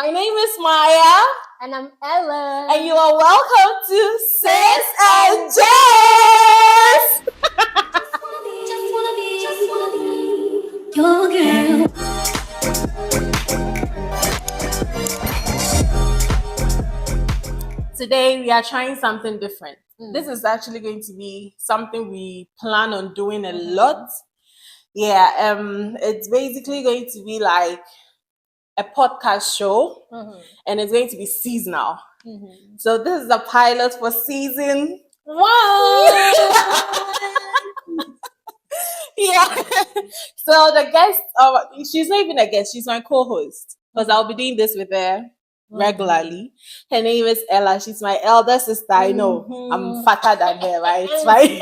My name is Maya. And I'm Ella. And you are welcome to Sis and Gists. Your girl. Today we are trying something different. This is actually going to be something we plan on doing a lot. Yeah, it's basically going to be like a podcast show, and it's going to be seasonal. So this is a pilot for season 1. Yeah. So the guest, she's not even a guest, she's my co-host, because I'll be doing this with her regularly. Her name is Ella. She's my elder sister. I know I'm fatter than her, right? It's fine.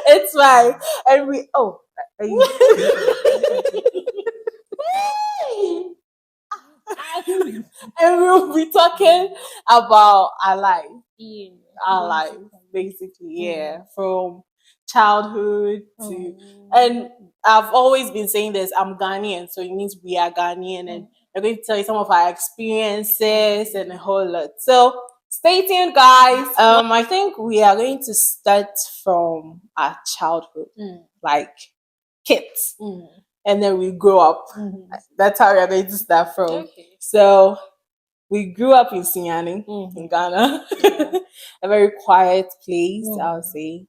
It's fine. And we and we'll be talking about our life. Our life, basically, from childhood to, and I've always been saying this, I'm Ghanaian, so it means we are Ghanaian, and I'm going to tell you some of our experiences and a whole lot. So stay tuned, guys. I think we are going to start from our childhood, like kids, and then we grow up. That's how we are going to start from. Okay. So we grew up in Sinyani, in Ghana, a very quiet place, I would say.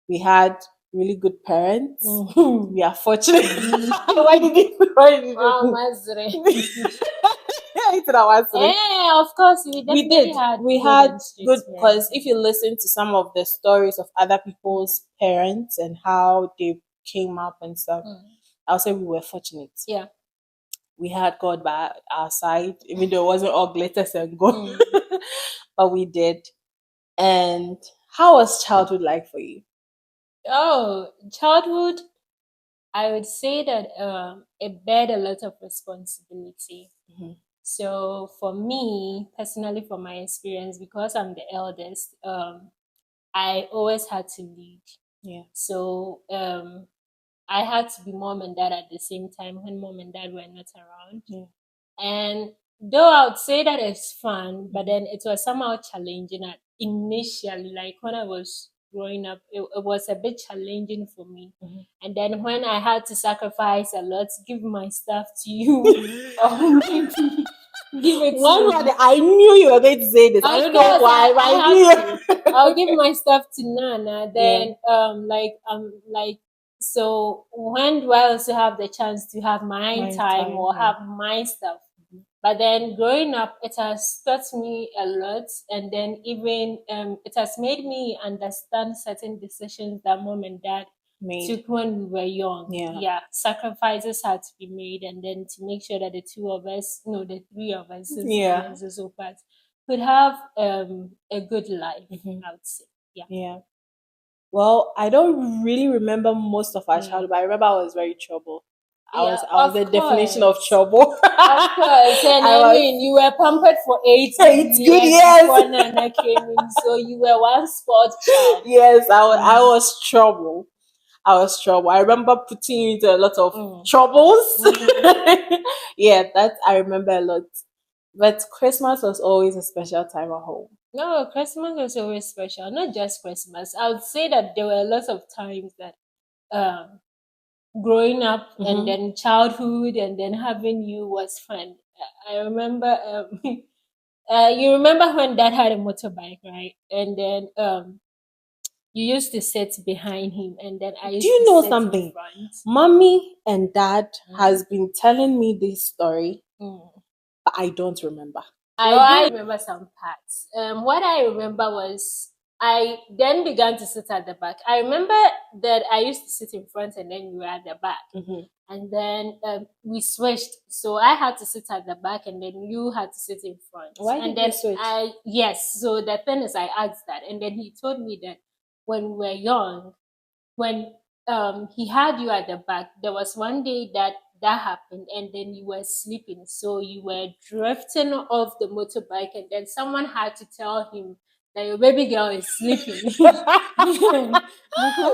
We had really good parents. We are fortunate. Why did you? Yeah, of course, we did. had We had good, because if you listen to some of the stories of other people's parents and how they came up and stuff, I'll say we were fortunate. Yeah. We had God by our side, even though it wasn't all glitters and gold, but we did. And how was childhood like for you? Oh, childhood, I would say that it bear a lot of responsibility. So for me, personally, from my experience, because I'm the eldest, I always had to lead. Yeah. So I had to be mom and dad at the same time when mom and dad were not around. And though I would say that it's fun, but then it was somehow challenging initially. Like when I was growing up, it was a bit challenging for me. And then when I had to sacrifice a lot to give my stuff to you, or maybe give it to I knew you were going to say this. I don't know why, but I knew. I'll give my stuff to Nana. Then so when do I also have the chance to have my time or have my stuff? But then growing up, it has taught me a lot, and then even it has made me understand certain decisions that mom and dad took when we were young. Yeah, sacrifices had to be made, and then to make sure that the the three of us, could have a good life. I would say. Yeah. Well, I don't really remember most of our childhood, but I remember I was very troubled. I was the definition of trouble. Of course. And I mean, you were pampered for 8 years before Nana came in, so you were one sport child. Yes, I was trouble. I remember putting you into a lot of troubles. Yeah, that I remember a lot. But Christmas was always a special time at home. No, Christmas was always special. Not just Christmas. I would say that there were a lot of times that growing up and then childhood and then having you was fun. I remember you remember when Dad had a motorbike, right? And then you used to sit behind him, and then I used Do you to know sit something? in front. Mommy and Dad has been telling me this story, but I don't remember. I remember some parts. What I remember was I then began to sit at the back. I remember that I used to sit in front and then you were at the back. And then we switched. So I had to sit at the back and then you had to sit in front. Why did you switch? Yes. So the thing is, I asked that. And then he told me that when we were young, when he had you at the back, there was one day that happened, and then you were sleeping. So you were drifting off the motorbike, and then someone had to tell him that your baby girl is sleeping. Because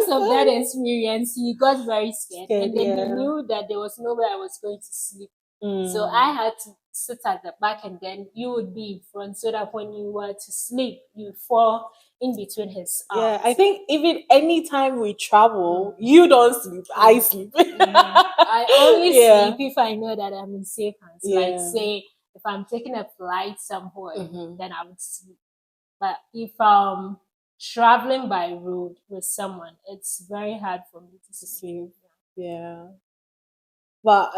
of that experience, he got very scared. And then he knew that there was nowhere I was going to sleep. So I had to sit at the back, and then you would be in front, so that when you were to sleep, you fall in between his arms. Yeah, I think even anytime we travel, you don't sleep, I sleep. I only Yeah. sleep if I know that I'm in safe hands. Like, say, if I'm taking a flight somewhere, then I would sleep. But if I'm traveling by road with someone, it's very hard for me to sleep. Yeah. But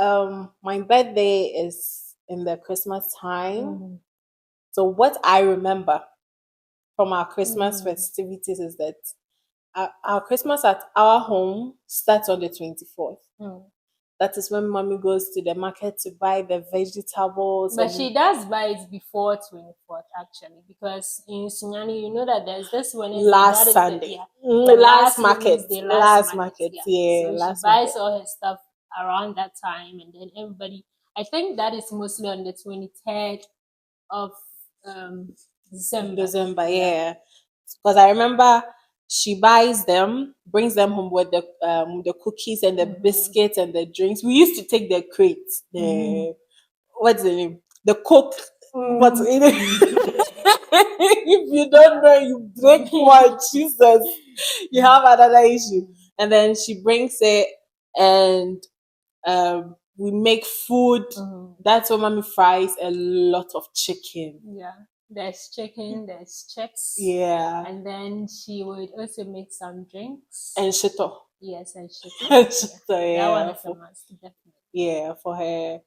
my birthday is in the Christmas time. So what I remember from our Christmas festivities is that our Christmas at our home starts on the 24th. That is when mommy goes to the market to buy the vegetables. But she does buy it before 24th, actually, because in Sunyani, you know that there's this Wednesday. Last Sunday. Last market. Wednesday, Last market. Yeah. So last she buys market. all her stuff around that time, and then everybody, I think that is mostly on the 23rd of December. Yeah. Because I remember she buys them, brings them home with the cookies and the biscuits and the drinks. We used to take the crates, what's the name? The Coke. What's in it? If you don't know, you break one. Jesus, you have another issue. And then she brings it, and we make food. That's when mommy fries a lot of chicken. Yeah. There's chicken, there's chips. Yeah. And then she would also make some drinks. And shito. Yes, and shito. Yeah. That one is a must, definitely. Yeah, for her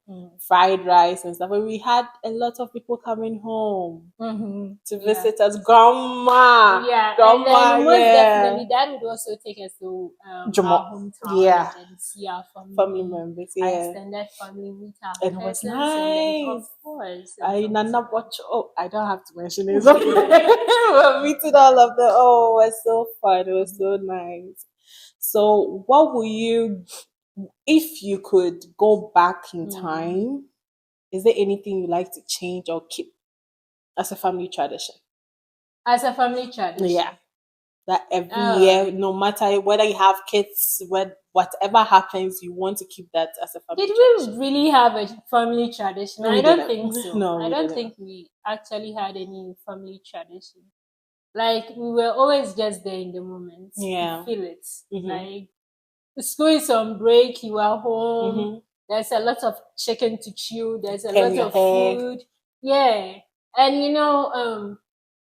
fried rice and stuff. And we had a lot of people coming home to visit us. Grandma. Yeah. Grandma, and then most definitely that would also take us to our hometown. Yeah. And see our family members. our Yeah. extended family, meet our And it was cousins, and then, nice. of course. Nana watch. Oh, I don't have to mention it. We're meeting all of them. Oh, it was so fun. It was so nice. So, what will you, if you could go back in time, is there anything you like to change or keep as a family tradition? As a family tradition? Yeah. That every year, no matter whether you have kids, whatever happens, you want to keep that as a family tradition. Did we really have a family tradition? No, I don't think so. No, I don't think we actually had any family tradition. Like, we were always just there in the moment. Yeah. You feel it. Like, the school is on break, you are home, there's a lot of chicken to chew, there's a lot of food. Yeah. And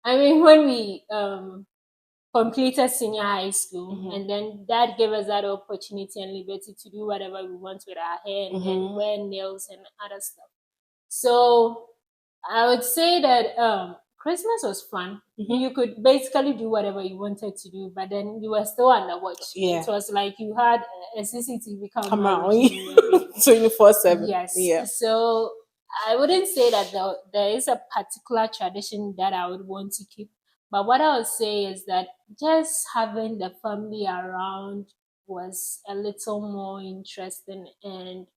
I mean, when we completed senior high school, and then that gave us that opportunity and liberty to do whatever we want with our hair, and then wear nails and other stuff. So I would say that Christmas was fun. You could basically do whatever you wanted to do, but then you were still under watch. Yeah. It was like you had a CCTV camera 24/7. Yes. Yeah. So I wouldn't say that there is a particular tradition that I would want to keep. But what I would say is that just having the family around was a little more interesting, and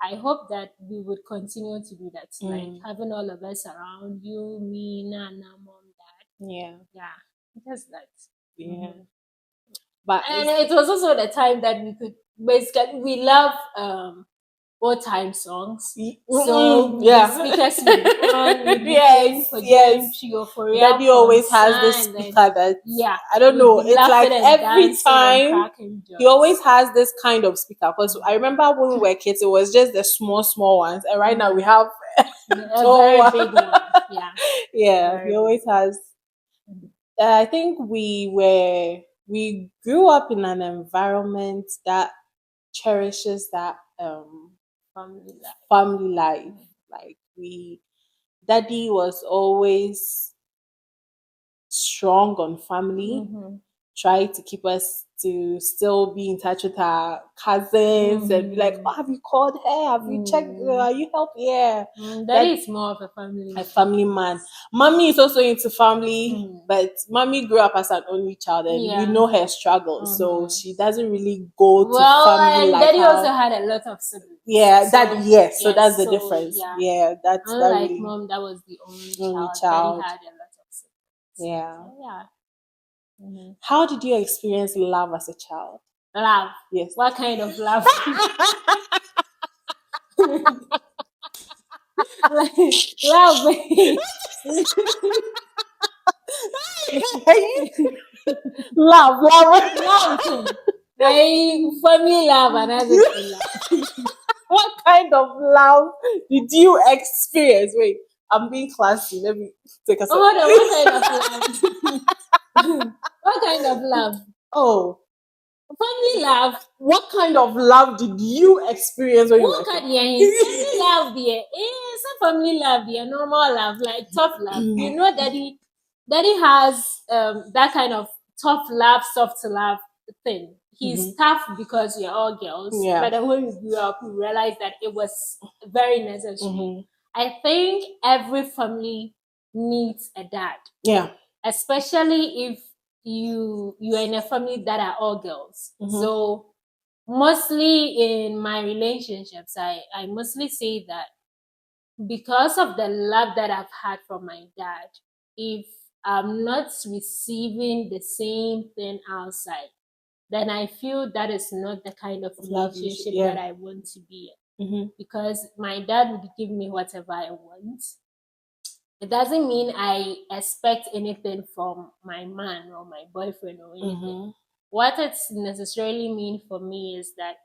I hope that we would continue to do that. Like having all of us around, you, me, Nana, mom, dad. Yeah. Yeah. Just that. Yeah. And it was also the time that we could we love old time songs. So speakers would be on, Daddy always has this speaker that I don't know. It's like every time he always has this kind of speaker. Because I remember when we were kids, it was just the small ones, and right now we have a very big one. Yeah. Yeah, he always has. I think we grew up in an environment that cherishes that family life. Like daddy was always strong on family, try to keep us to still be in touch with our cousins and be like, oh, have you called her? Have you checked? Are you help? Yeah. Daddy is more of a family man. Mommy is also into family, but mommy grew up as an only child, and we know her struggle, so she doesn't really go to family and like daddy how, also had a lot of siblings. Yeah, so, so that's the difference. Yeah, that's unlike really, mom, that was the only child. Daddy had a lot of siblings. Yeah. So, yeah. How did you experience love as a child? Love? Yes. What kind of love? Like, love. Love. Love. Family love and everything. What kind of love did you experience? Wait, I'm being classy. Let me take a second. Hold on, what kind of love? What kind of love? Oh, Family love. what kind of love did you experience when you were What a kind kid? family love there? It's a family love there, normal love, like tough love. You know, daddy has that kind of tough love, soft love thing. He's tough because we're all girls. Yeah. But then when we grew up, we realized that it was very necessary. I think every family needs a dad. Yeah. Especially if you are in a family that are all girls. So mostly in my relationships, I mostly say that because of the love that I've had from my dad, if I'm not receiving the same thing outside, then I feel that is not the kind of relationship that I want to be in. Because my dad would give me whatever I want. It doesn't mean I expect anything from my man or my boyfriend or anything. What it necessarily means for me is that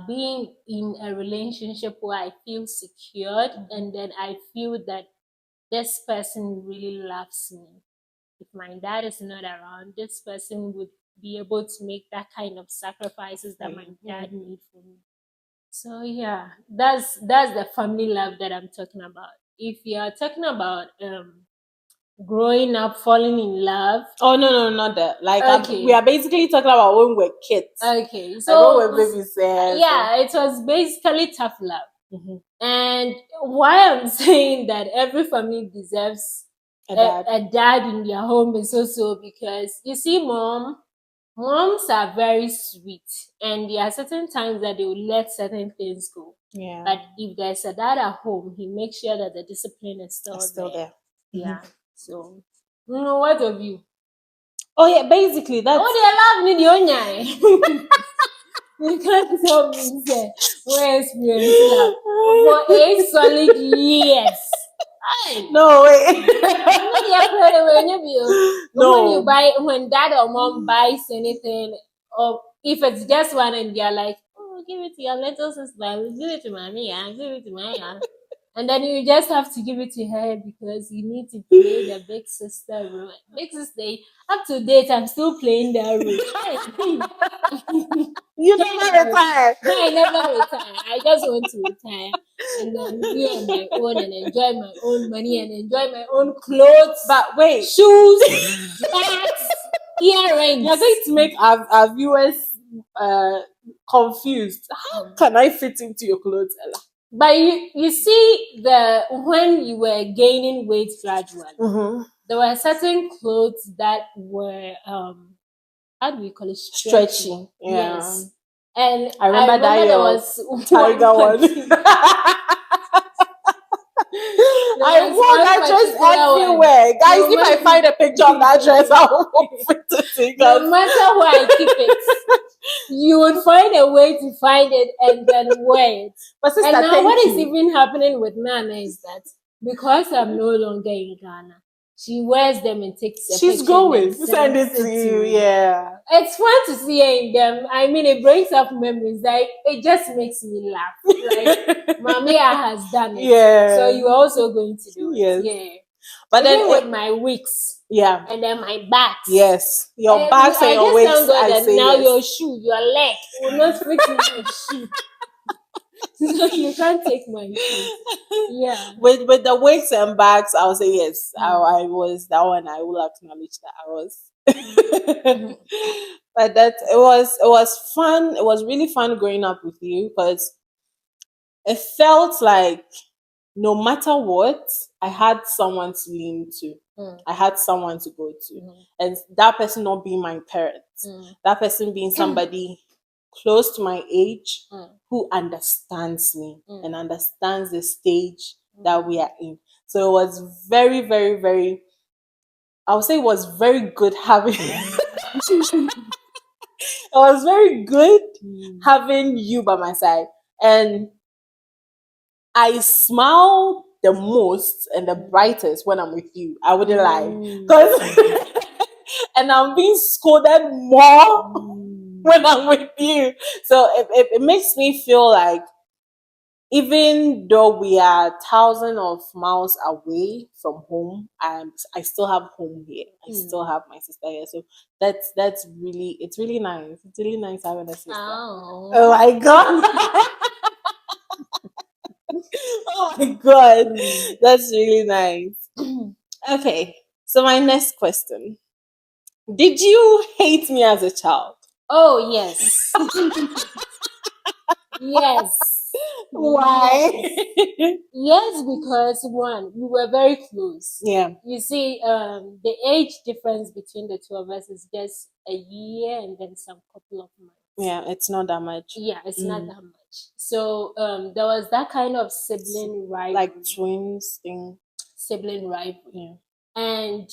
being in a relationship where I feel secured and then I feel that this person really loves me. If my dad is not around, this person would be able to make that kind of sacrifices that my dad made for me. So yeah, that's the family love that I'm talking about. If you are talking about growing up, falling in love. Oh no, not that. Like okay. we are basically talking about when we're kids. Okay, so like when we're babies. Yeah, it was basically tough love. And why I'm saying that every family deserves a dad in their home is also because you see, moms are very sweet, and there are certain times that they will let certain things go. Yeah. But if there's a dad at home, he makes sure that the discipline is still there. Yeah. So, what of you? Oh yeah, basically that's. Oh, they love me, the you can't tell me say we experience love for 8 solid years. No way. No. When dad or mom buys anything, or if it's just one and they're like, oh, give it to your little sister, give it to mommy, give it to my and then you just have to give it to her because you need to play the big sister role. Big sister, up to date, I'm still playing that role. You never retire. I never retire. I just want to retire and then be on my own and enjoy my own money and enjoy my own clothes. But wait, shoes, bags, earrings. You're going to make our viewers confused. How can I fit into your clothes, Ella? But you see, when you were gaining weight gradually, there were certain clothes that were how do we call it? Stretchy. Yeah. Yes. And I remember that there was tiger one. I wore that dress everywhere. Guys, if I find a picture of that dress, I will put it. No matter where I keep it, you would find a way to find it and then wear it. But sister, and now what is even happening with Nana is that because I'm no longer in Ghana, she wears them and takes a picture. She's going. Send it to you. Yeah. It's fun to see her in them. I mean, it brings up memories. Like, it just makes me laugh. Like, Mamia has done it. Yeah. So you're also going to do it. Yes. Yeah. But even then with my wigs. Yeah. And then my bags. Yes. Your bags and your wigs. I say now your shoe, your leg will not fit in your shoe. So you can't take my shoe. Yeah. With the wigs and bags, I'll say yes. I was that one. I will acknowledge that I was. But that it was fun. It was really fun growing up with you because it felt like no matter what, I had someone to lean to. I had someone to go to. And that person not being my parents. That person being somebody close to my age who understands me and understands the stage that we are in. So it was very, very, very, I would say it was very good having it was very good having you by my side. And I smile the most and the brightest when I'm with you. I wouldn't lie. Because and I'm being scolded more when I'm with you. So it makes me feel like even though we are thousands of miles away from home, I still have home here. I still have my sister here. So that's really it's really nice. It's really nice having a sister. Oh my god. Oh my god. That's really nice. Okay. So my next question. Did you hate me as a child? Oh yes. Yes. Why? Yes, because one, we were very close. Yeah. You see, the age difference between the two of us is just a year and then some couple of months. Yeah, it's not that much. Yeah, it's not that much. So there was that kind of sibling rivalry. Like twins thing. Sibling rivalry. Yeah. And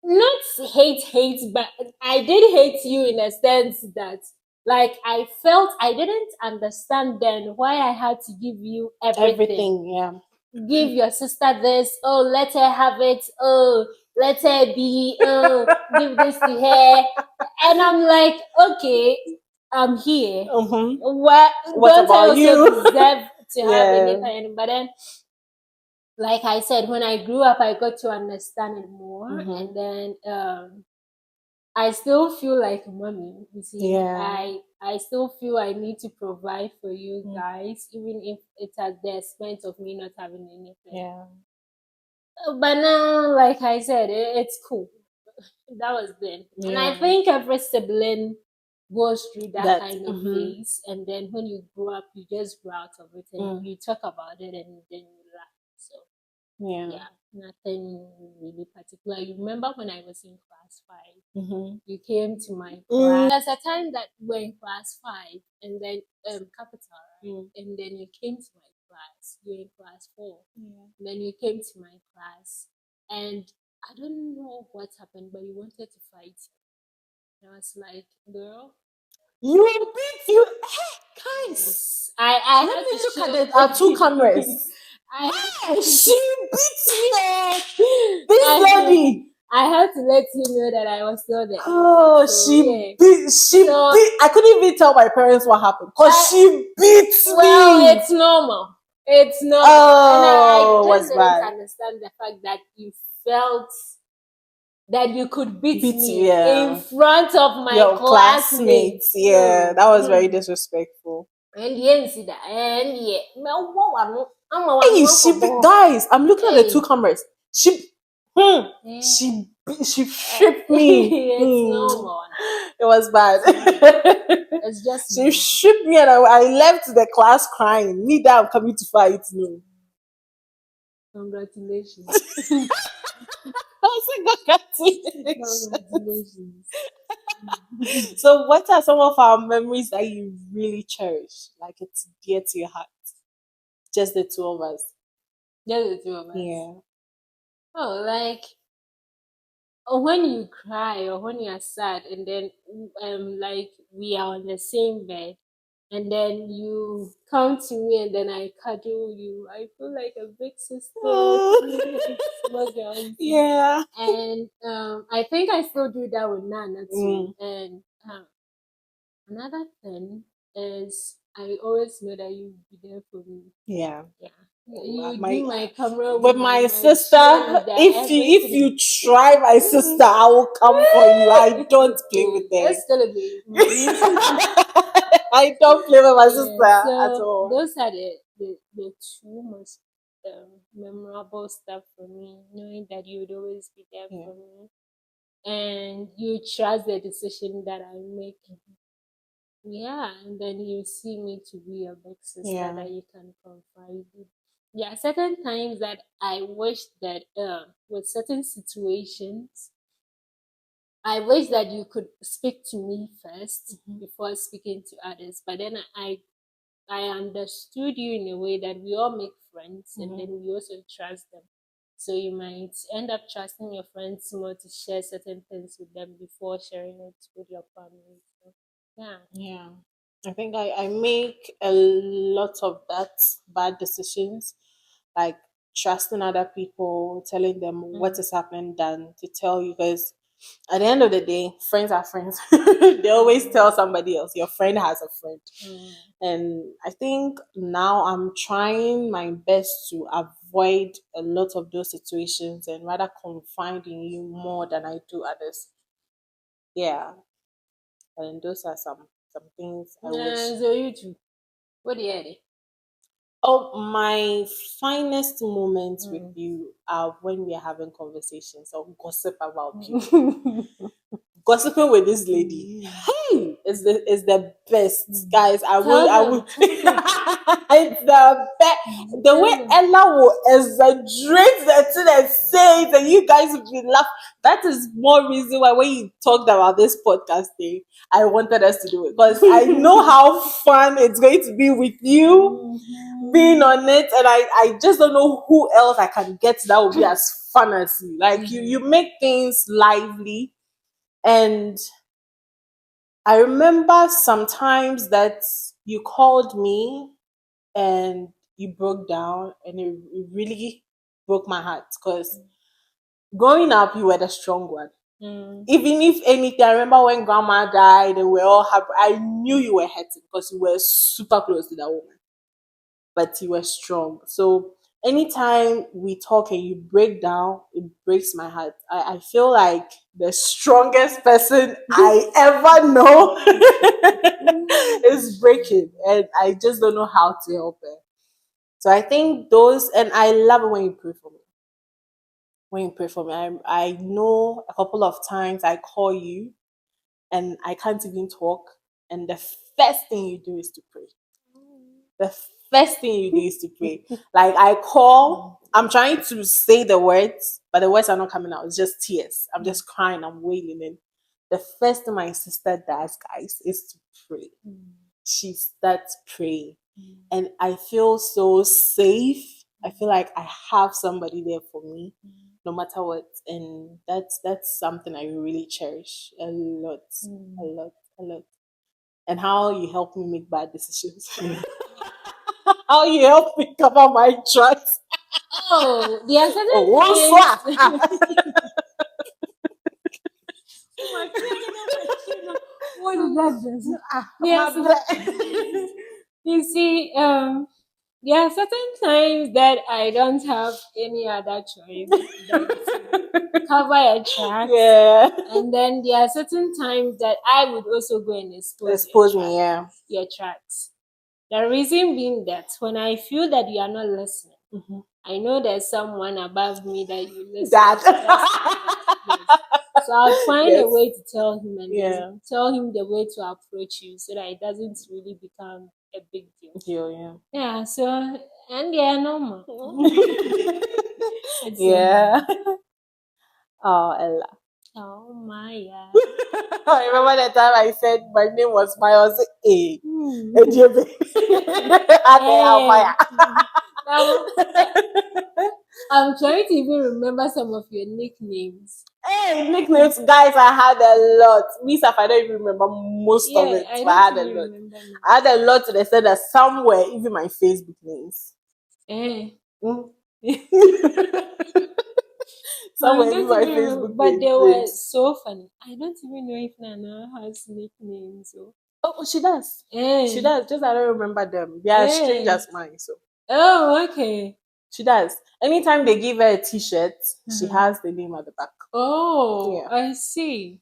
not hate, but I did hate you in a sense that like I felt I didn't understand then why I had to give you everything. Yeah. Give your sister this, oh let her have it, oh let her be, oh give this to her. And I'm like, okay, I'm here. What don't about I also you? deserve to have anything? But then like I said, when I grew up I got to understand it more. And then I still feel like mommy. You see, I still feel I need to provide for you guys, even if it's at the expense of me not having anything. Yeah. But now, like I said, it's cool. That was then. And I think every sibling goes through that kind of phase. And then when you grow up, you just grow out of it and you talk about it and then you laugh. So yeah, nothing really particular. You remember when I was in class 5, you came to my class. There's a time that we were in class 5 and then capital, right? And then you came to my class. You were in class 4. And then you came to my class. And I don't know what happened, but you wanted to fight. And I was like, girl, you beat you. Hey, guys, I let had me to look show at our 2 cameras. She beat me. This lady. I had to let you know that I was still there. Oh, So, she beat. I couldn't even tell my parents what happened because she beat me. Well, it's normal. It's normal. Oh, and I just didn't bad. understand the fact that you felt that you could beat me yeah. in front of my Your classmates. Yeah, that was very disrespectful. And yeah, see that. And yeah, Hey, guys, I'm looking at the 2 cameras. She stripped me. It's normal. It was bad. It's just she stripped me and I left the class crying. Me that I'm coming to fight. No. Congratulations. Congratulations. So what are some of our memories that you really cherish? Like it's dear to your heart? Just the 2 of us. Just the 2 of us. Yeah. Oh, like when you cry or when you are sad and then like we are on the same bed and then you come to me and then I cuddle you. I feel like a big sister. Yeah. And I think I still do that with Nana too. And another thing is I always know that you'll be there for me. Yeah. Yeah. You do my camera with my sister. If you try my sister, I will come for you. I don't play with them. It's gonna be. I don't play with my sister at all. Those are the 2 most memorable stuff for me, knowing that you would always be there for me and you trust the decision that I make. Yeah, and then you see me to be a big sister that you can confide in. Yeah, certain times that I wish that with certain situations, I wish that you could speak to me 1st before speaking to others. But then I understood you in a way that we all make friends and then we also trust them. So you might end up trusting your friends more to share certain things with them before sharing it with your family. So, yeah. I think I make a lot of that bad decisions, like trusting other people, telling them what is happening than to tell you, because at the end of the day, friends are friends. They always tell somebody else. Your friend has a friend. And I think now I'm trying my best to avoid a lot of those situations and rather confide in you more than I do others. Yeah. And those are some things I wish. So you too. What do you add? Oh, my finest moments with you are when we are having conversations or gossip about people. Gossiping with this lady, hey, is the best, guys. I will. It's the best. The way Ella will exaggerate the thing and say it, and you guys will be laughing. That is more reason why when you talked about this podcast thing, I wanted us to do it, because I know how fun it's going to be with you being on it, and I just don't know who else I can get that will be as fun as you. Like you make things lively. And I remember sometimes that you called me and you broke down, and it really broke my heart, because growing up, you were the strong one. Even if anything, I remember when grandma died and we were all happy, I knew you were hurting because you were super close to that woman, but you were strong. So anytime we talk and you break down, it breaks my heart. I feel like the strongest person I ever know is breaking, and I just don't know how to help it. So I think those, and I love it when you pray for me. When you pray for me, I know a couple of times I call you and I can't even talk, and the first thing you do is to pray. The first thing you do is to pray. Like I call, I'm trying to say the words, but the words are not coming out. It's just tears. I'm just crying. I'm wailing. And the first thing my sister does, guys, is to pray. She starts praying, and I feel so safe. I feel like I have somebody there for me, no matter what, and that's something I really cherish a lot, a lot, a lot. And how you help me make bad decisions. How you help me cover my tracks. Oh, there are certain Oh, things. Oh my God, what is that? Yes. You see, there are certain times that I don't have any other choice than to cover a track. Yeah. And then there are certain times that I would also go and Expose me, yeah. your tracks. The reason being that when I feel that you are not listening, I know there's someone above me that you listen That. to. Yes. So I'll find a Yes. way to tell him and Yeah. then tell him the way to approach you so that it doesn't really become a big deal. Yeah. Yeah, so and they are normal. Yeah. Oh, Ella. Oh my God. I remember the time I said my name was Miles A. I'm trying to even remember some of your nicknames. Hey, nicknames, guys, I had a lot. Me, I don't even remember most of it. I But I had a don't lot. remember now. I had a lot to the extent that somewhere, even my Facebook names. Somewhere, even my Facebook but names. they were so funny. I don't even know if Nana has nicknames. So. Oh, she does. She does. Just I don't remember them. They are strange as mine. So. Oh, okay. She does. Anytime they give her a T-shirt, she has the name at the back. Oh, yeah. I see.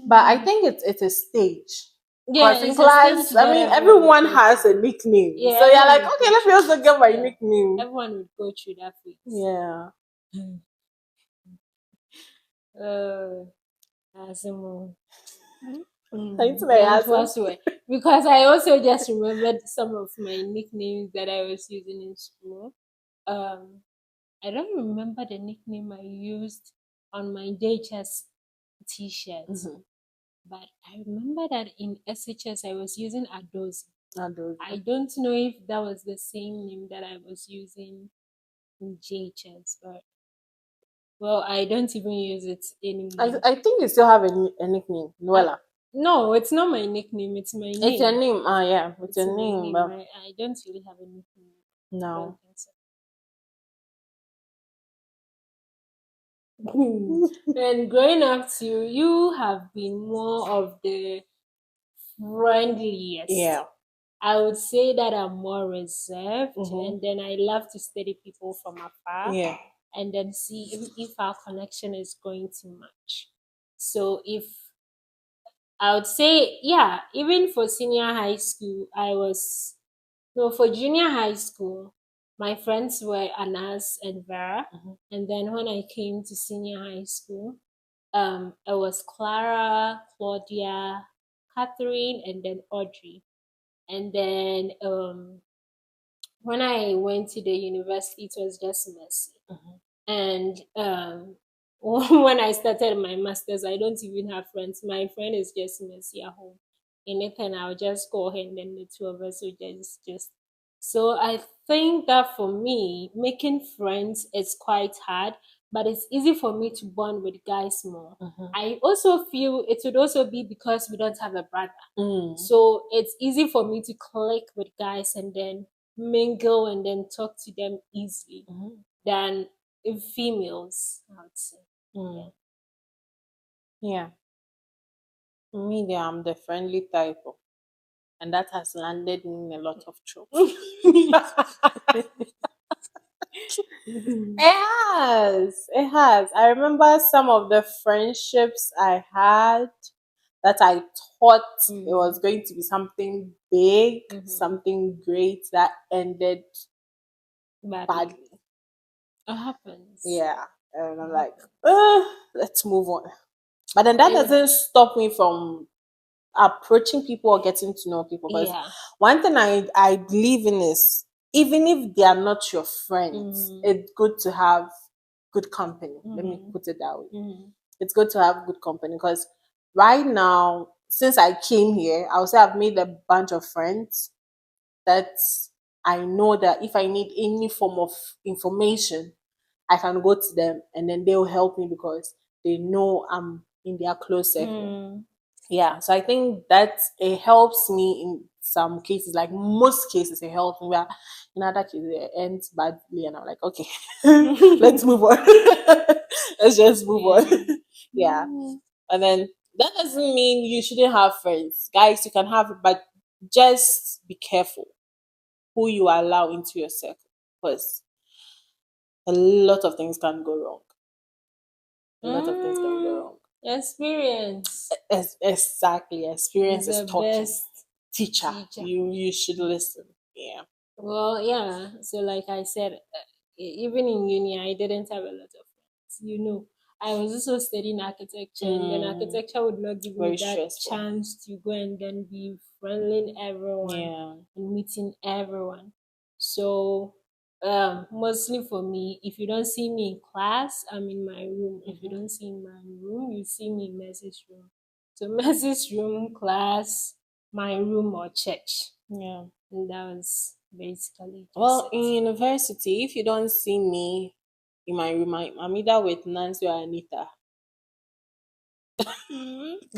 But I think it's a stage. Yeah, because in class, I mean, everyone has a nickname. Yeah, so you're like, okay, let me also get my nickname. Everyone would go through that phase. Yeah. Asimo. Because I also just remembered some of my nicknames that I was using in school. I don't remember the nickname I used on my JHS t-shirts. But I remember that in SHS I was using Adozi. I don't know if that was the same name that I was using in JHS, but well, I don't even use it anymore. I think you still have a nickname, Noella. No, it's not my nickname. It's my It's your name. name. Ah, yeah, it's your my name, name. but I don't really have a nickname. I no. don't think so. And growing up to you, you have been more of the friendliest. Yeah. I would say that I'm more reserved, Mhm. and then I love to study people from afar, Yeah. and then see if our connection is going to match. So if I would say, yeah, even for senior high school, I was no, for junior high school, my friends were Anas and Vera, Mhm. and then when I came to senior high school, it was Clara, Claudia, Catherine, and then Audrey. And then when I went to the university, it was just Mercy. Mhm. And when I started my masters, I don't even have friends. My friend is just Mercy at home. Anything, I'll just call her, and then the two of us will just. So I think that for me, making friends is quite hard, but it's easy for me to bond with guys more. Mhm. I also feel it would also be because we don't have a brother. Mm. So it's easy for me to click with guys and then mingle and then talk to them easily Mhm. than females, I would say. Mm. Yeah. Me, I'm the friendly type, and that has landed me in a lot of trouble. It has. It has. I remember some of the friendships I had that I thought it was going to be something big, something great that ended badly. It happens. Yeah. And I'm like, let's move on. But then that doesn't stop me from approaching people or getting to know people. Because Yeah. one thing I believe in is even if they are not your friends, it's good to have good company. Let me put it that way. It's good to have good company because right now, since I came here, I would say I've made a bunch of friends that I know that if I need any form of information, I can go to them and then they'll help me because they know I'm in their close circle. Yeah, so I think that it helps me in some cases, like most cases, it helps me. But in other cases, it ends badly, and I'm like, okay, let's move on. Let's just move on. Yeah, and then that doesn't mean you shouldn't have friends, guys. You can have, but just be careful who you allow into your circle, because a lot of things can go wrong. A lot of things can go wrong. Experience Exactly. Experience is is the talking. best Teacher, teacher. you should listen. Yeah. Well, yeah. So, like I said, even in uni, I didn't have a lot of friends. I was also studying architecture, and then architecture would not give me Very that stressful. chance to go and then be friendly everyone Yeah. and meeting everyone. So, mostly for me, if you don't see me in class, I'm in my room. If you don't see me in my room, you see me in message room. So, message room, class, my room, or church. Yeah. And that was basically Well, just in it. university, if you don't see me in my room, I'm either with Nancy or Anita.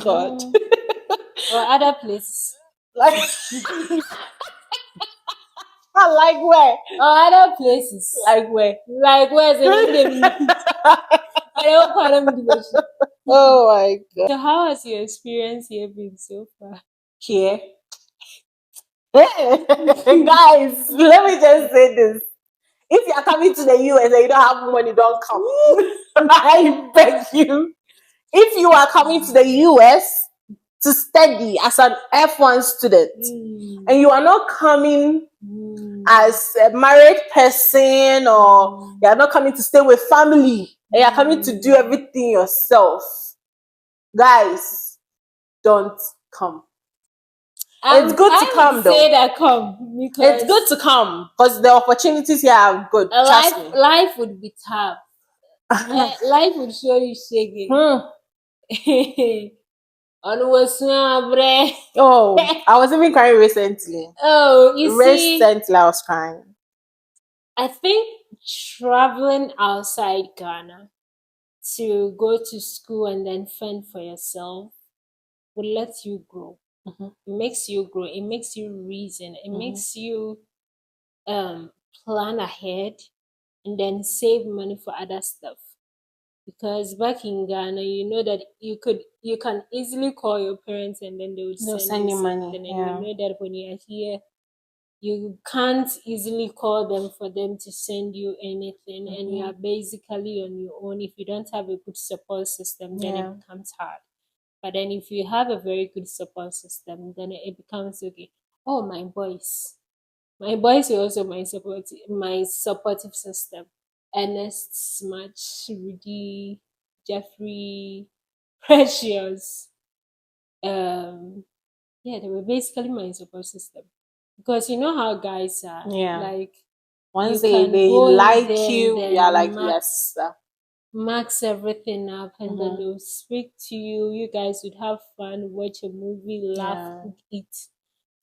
God. Or other places. Like, I like where? Or other places. Like where? Like where's the I don't call them devotion. Oh my God. So how has your experience here been so far? Here. Guys, let me just say this. If you are coming to the US and you don't have money, don't come. I beg you. If you are coming to the US to study as an F1 student and you are not coming as a married person or you are not coming to stay with family and you are coming to do everything yourself, guys, don't come. It's good to I come would though. say that come because It's good to come because the opportunities here are good. Trust me. life would be tough. Life would show you shaking. Oh, I was even crying recently. Oh, you see, Recently, I was crying. I think traveling outside Ghana to go to school and then fend for yourself will let you grow. Mm-hmm. It makes you grow. It makes you reason. It makes you plan ahead and then save money for other stuff. Because back in Ghana, you know that you can easily call your parents and then they would They'll send send you you something, money. and Yeah. you know that when you are here, you can't easily call them for them to send you anything, and you are basically on your own. If you don't have a good support system, then Yeah. it becomes hard. But then if you have a very good support system, then it becomes okay. Oh, my boys were also my supportive system. Ernest, Smart, Rudy, Jeffrey, Precious. Yeah, they were basically my support system. Because you know how guys are. Yeah. Like Once you they can they go in like there and you, yeah, like then yes. max everything up, and then Mm-hmm. they'll speak to you. You guys would have fun, watch a movie, laugh, Yeah. cook, eat.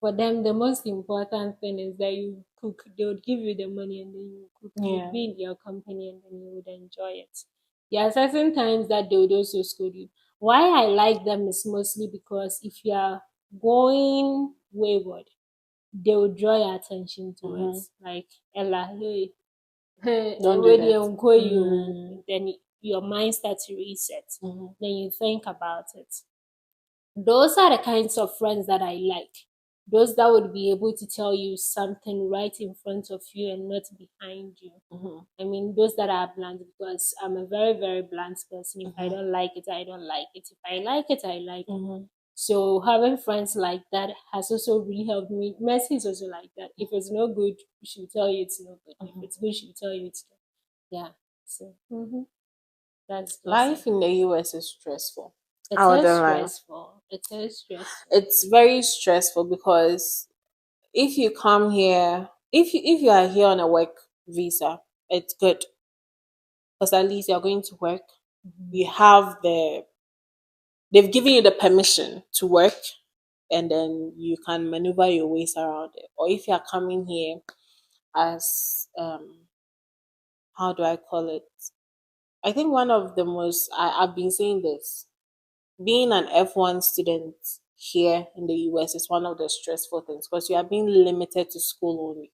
For them, the most important thing is that you cook. They would give you the money and then you cook. Yeah. You'd be in their company and then you would enjoy it. There are certain times that they would also scold you. Why I like them is mostly because if you are going wayward, they will draw your attention to it. Like, Ella, hey, Don't do when that. you then your mind starts to reset. Mm-hmm. Then you think about it. Those are the kinds of friends that I like. Those that would be able to tell you something right in front of you and not behind you. Mm-hmm. I mean, those that are blunt, because I'm a very, very blunt person. If I Mm-hmm. don't like it, I don't like it. If I like it, I like it. Mm-hmm. So having friends like that has also really helped me. Mercy is also like that. If it's no good, she will tell you it's no good. If it's good, she will tell you it's good. Yeah. So that's just it. Life in the US is stressful. It I is wouldn't lie. stressful. It is stressful. It's very stressful because if you come here, if you are here on a work visa, it's good because at least you're going to work. You have they've given you the permission to work, and then you can maneuver your ways around it. Or if you are coming here as how do I call it? I think one of the most I've been saying this, being an F1 student here in the US is one of the stressful things because you are being limited to school only.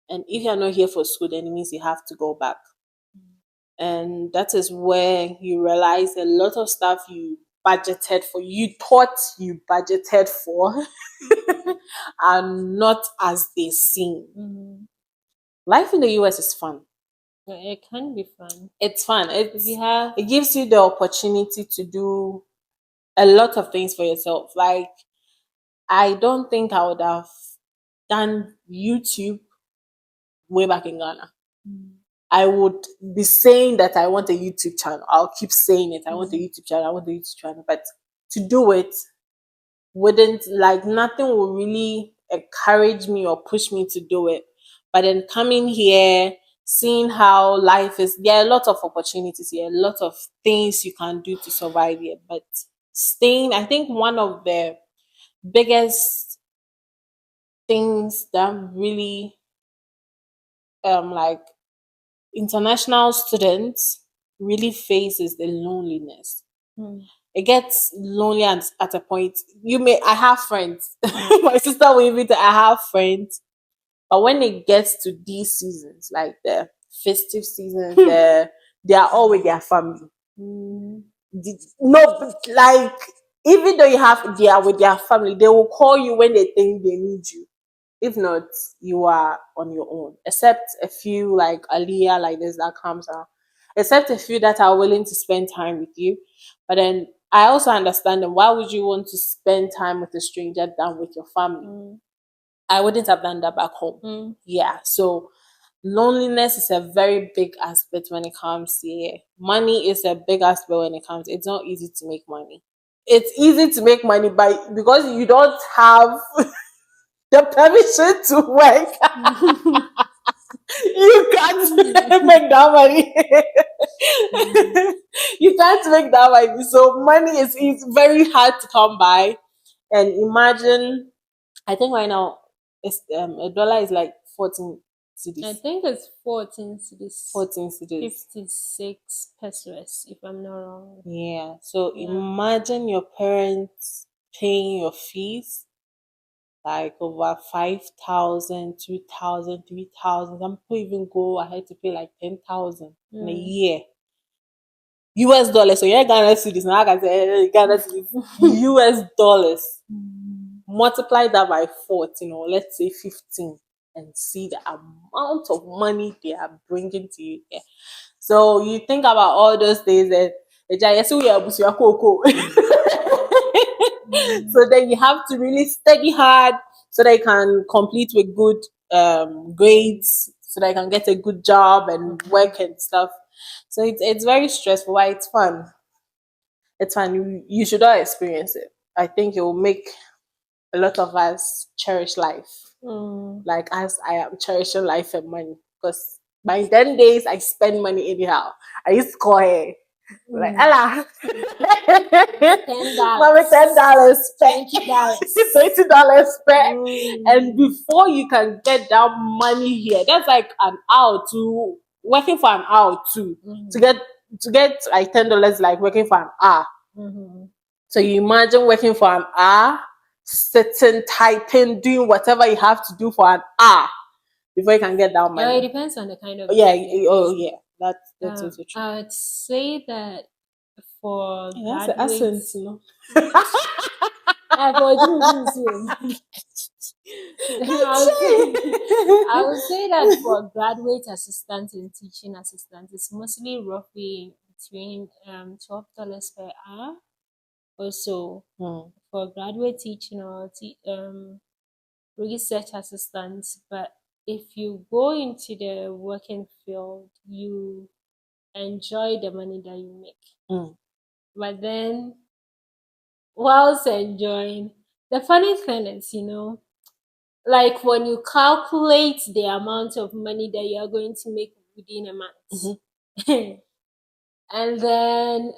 And if you're not here for school, then it means you have to go back. And that is where you realize a lot of stuff you budgeted for, you thought you budgeted for, are not as they seem. Life in the US is fun. It can be fun. It's fun. If you have It gives you the opportunity to do a lot of things for yourself. Like I don't think I would have done YouTube way back in Ghana. I would be saying that I want a YouTube channel. I'll keep saying it. I want a YouTube channel. I want a YouTube channel. But to do it wouldn't like nothing will really encourage me or push me to do it. But then coming here, seeing how life is, there are a lot of opportunities here, a lot of things you can do to survive here. But staying, I think one of the biggest things that really like international students really faces the loneliness. It gets lonely at a point. I have friends. My sister will even I have friends. But when it gets to these seasons, like the festive seasons, they are all with their family. No, like even though they are with their family, they will call you when they think they need you. If not, you are on your own. Except a few like Aliyah like this that comes out. Except a few that are willing to spend time with you. But then I also understand them. Why would you want to spend time with a stranger than with your family? I wouldn't have done that back home. Yeah. So loneliness is a very big aspect when it comes to here. Money is a big aspect when it comes. It's not easy to make money. It's easy to make money by because you don't have the permission to work. You can't make that money. You can't make that money. So money is very hard to come by. And imagine, I think right now it's a dollar is like 14 I cedis. think it's 14 cities. 14 cedis. 56 pesos, if I'm not wrong. Yeah. So imagine your parents paying your fees, like over 5,000, 2,000, 3,000. Some people even go ahead to pay like 10,000 in a year. US dollars. So yeah, Ghana cedis. Now I can say Ghana cedis. US dollars. Multiply that by 14 or let's say 15 and see the amount of money they are bringing to you. Yeah. So you think about all those days and so then you have to really study hard so they can complete with good grades, so they can get a good job and work and stuff. So it's very stressful, but it's fun. It's fun. You should all experience it. I think it will make a lot of us cherish life, like as I am cherishing life and money. Because by 10 days, I spend money anyhow. I used to call her like, Ella, Mommy, $10 spent, $20 spent, and before you can get that money here, that's like an hour to working for an hour too to get like $10, like working for an hour. So you imagine working for an hour, sitting, typing, doing whatever you have to do for an hour before you can get that money. It depends on the kind of yeah. That's also true. I'd say that for That's the graduates, essence, you know. I would say that for graduate assistants and teaching assistants, it's mostly roughly between $12 per hour or so for graduate teaching or research assistants. But if you go into the working field, you enjoy the money that you make. But then, whilst enjoying, the funny thing is, like when you calculate the amount of money that you are going to make within a month, and then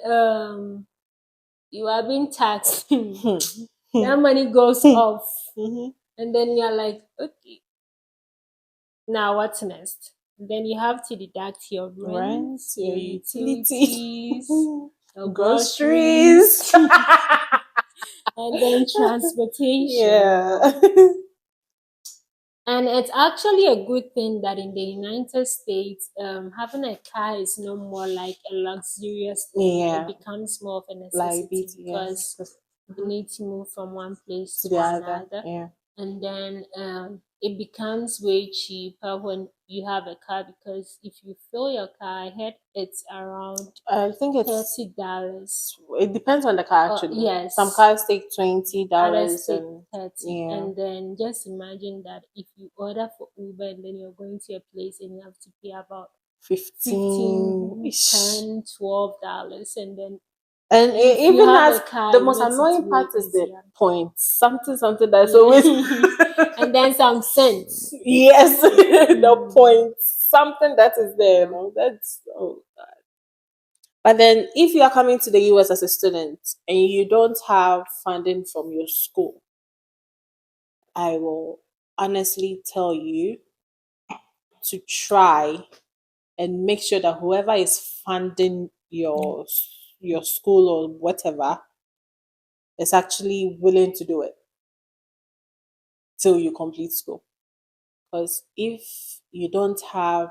you are being taxed, that money goes off, and then you're like, okay, now what's next? Then you have to deduct your rent, your utilities, your groceries, and then transportation. Yeah. And it's actually a good thing that in the United States, having a car is no more like a luxurious thing. Yeah. It becomes more of a necessity because you need to move from one place to the another. other. Yeah. And then it becomes way cheaper when you have a car because if you fill your car, I heard it's around I think it's $30. It depends on the car actually. Yes. Some cars take $20 Others take and 30. And then just imagine that if you order for Uber and then you're going to a place and you have to pay about 15, $10, $12, and then and it you even have has a car, the it most makes it annoying way part is the easier. points. Something that's always And then some cents. yes, the points. Something that is there, you know. That's oh god. But then if you are coming to the US as a student and you don't have funding from your school, I will honestly tell you to try and make sure that whoever is funding your school or whatever is actually willing to do it till you complete school. Because if you don't have,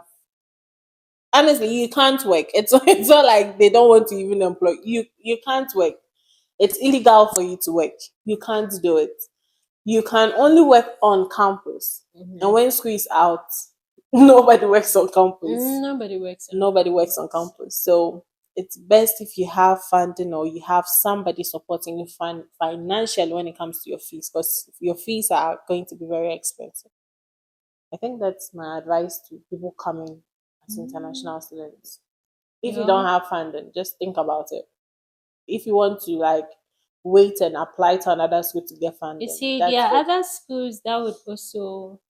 honestly, you can't work. It's not like they don't want to even employ you. You can't work. It's illegal for you to work. You can't do it. You can only work on campus. And when school is out, nobody works on campus. Nobody works on campus. So it's best if you have funding or you have somebody supporting you financially when it comes to your fees, because your fees are going to be very expensive. I think that's my advice to people coming as international students. If you don't have funding, just think about it. If you want to like wait and apply to another school to get funding, You see, there are other schools that would also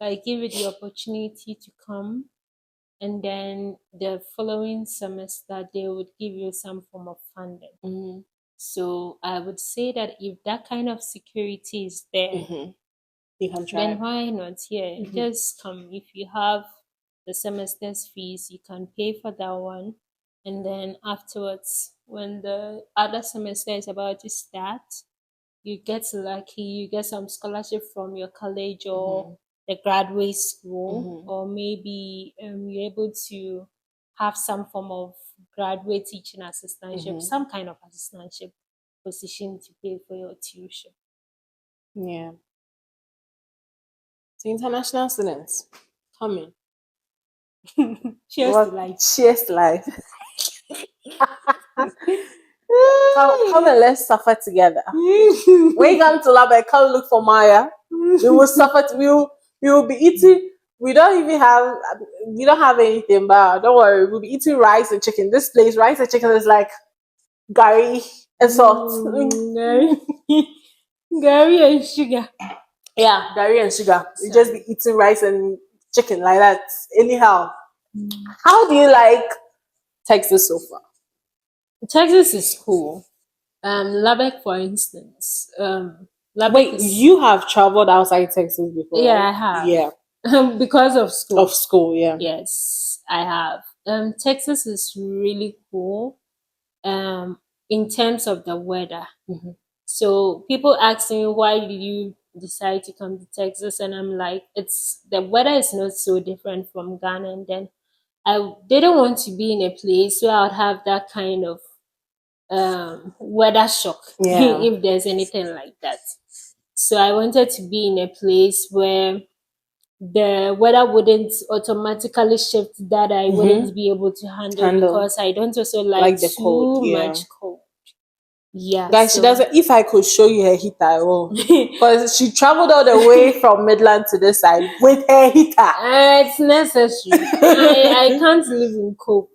like give you the opportunity to come, and then the following semester they would give you some form of funding. So I would say that if that kind of security is there, you can try. then why not? Yeah, just come. If you have the semester's fees, you can pay for that one, and then afterwards, when the other semester is about to start, you get lucky, you get some scholarship from your college or the graduate school, or maybe you're able to have some form of graduate teaching assistantship, some kind of assistantship position to pay for your tuition. Yeah. So international students, come in. Cheers to life. Cheers to life. Come and let's suffer together. When you come to Lubbock, come look for Maya. We will suffer. We will be eating. We don't have anything, but don't worry. We'll be eating rice and chicken. This place, rice and chicken is like gari and salt. Gary and sugar. Yeah, gari and sugar. We just be eating rice and chicken like that. Anyhow, how do you like Texas so far? Texas is cool. Lubbock, for instance. Lubbock you have traveled outside Texas before? Yeah, right? I have. Yeah. Because of school. Of school, yeah. Yes, I have. Texas is really cool. In terms of the weather. So people ask me, why did you decide to come to Texas? And I'm like, the weather is not so different from Ghana. And then I didn't want to be in a place where I would have that kind of weather shock if there's anything like that. So I wanted to be in a place where the weather wouldn't automatically shift that I wouldn't be able to handle because I don't also like the too cold, much cold. Yeah. Guys, she doesn't. If I could show you her heater, I will. Because she traveled all the way from Midland to this side with her heater. It's necessary. I can't live in cold.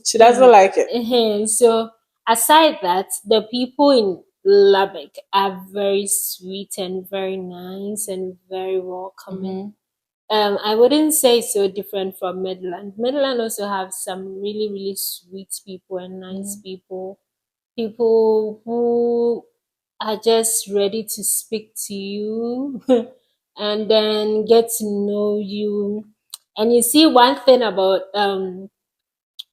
She doesn't like it. So aside that, the people in Lubbock are very sweet and very nice and very welcoming. I wouldn't say so different from Midland. Midland also have some really, really sweet people and nice people. People who are just ready to speak to you and then get to know you. And you see, one thing about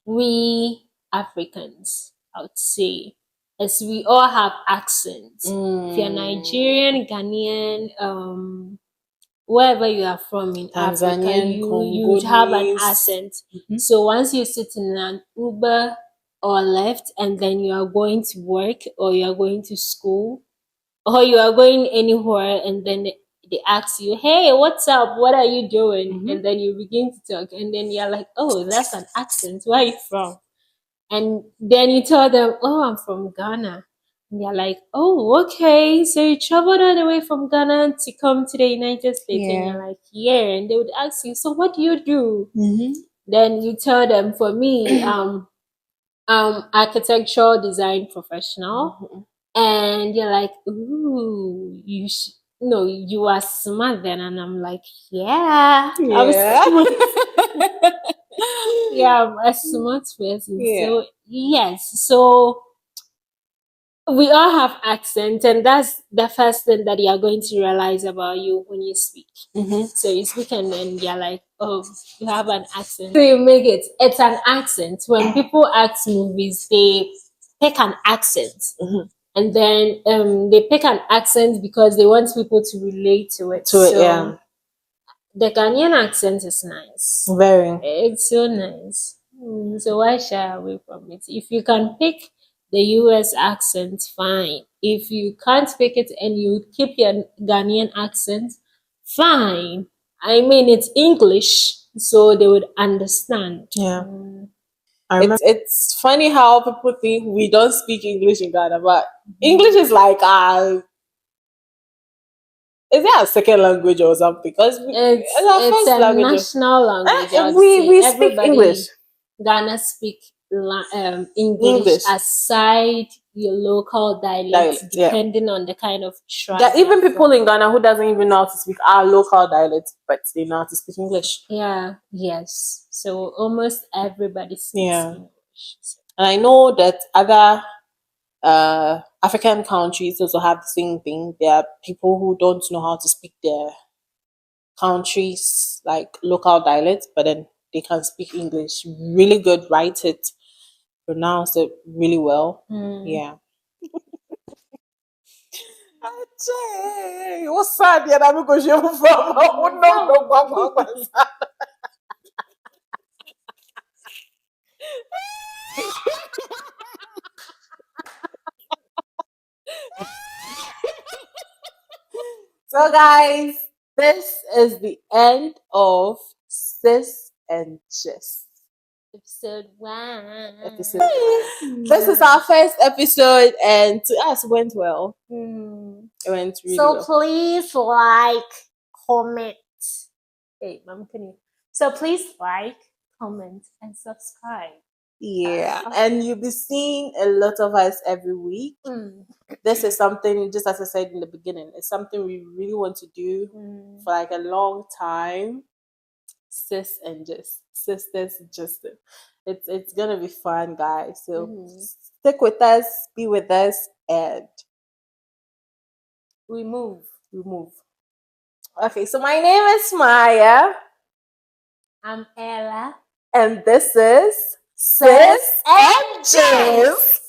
we Africans, I would say, is we all have accents. If you're Nigerian, Ghanaian, wherever you are from in Africa, you have an accent. So once you sit in an Uber or left and then you are going to work or you are going to school or you are going anywhere and then they ask you, hey, what's up? What are you doing? And then you begin to talk and then you're like, oh, that's an accent. Where are you from? And then you tell them, oh, I'm from Ghana. And they're like, oh, okay. So you traveled all the way from Ghana to come to the United States. And you're like, yeah. And they would ask you, so what do you do? Then you tell them, for me, architectural design professional. And you're like, ooh, you are smart then. And I'm like, yeah. I'm smart. Yeah, I'm a smart person. So yes. So we all have accents, and that's the first thing that you're going to realize about you when you speak. So you speak and then you're like, oh, you have an accent. So you make it. It's an accent. When people act movies, they pick an accent. And then they pick an accent because they want people to relate to it. The Ghanaian accent is nice. Very. It's so nice. So why shy away from it? If you can pick the US accent, fine. If you can't pick it and you keep your Ghanaian accent, fine. I mean, it's English, so they would understand. Yeah. It's funny how people think we don't speak English in Ghana, but English is like is it a second language or something? Because it's our first language. National language. We speak English. Ghana speak English aside your local dialect, depending on the kind of tribe. There are even people in Ghana who doesn't even know how to speak our local dialect, but they know how to speak English. Yeah. Yes. So almost everybody speaks English. And I know that other African countries also have the same thing. There are people who don't know how to speak their countries like local dialects, but then they can speak English really good, write it, pronounce it really well. Yeah. What's sad? Yeah, I'm going to from. So, guys, this is the end of Sis and Gist. Episode 1. This is our first episode, and to us, went well. It went really So well. please like, comment. Hey, Mom, can you? So please like, comment, and subscribe. Yeah, and you'll be seeing a lot of us every week. This is something, just as I said in the beginning, it's something we really want to do for like a long time. Sis and Gist, sisters, just it's gonna be fun, guys. So stick with us, be with us, and we move. Okay, so my name is Maya. I'm Ella. And this is Sis and Gist.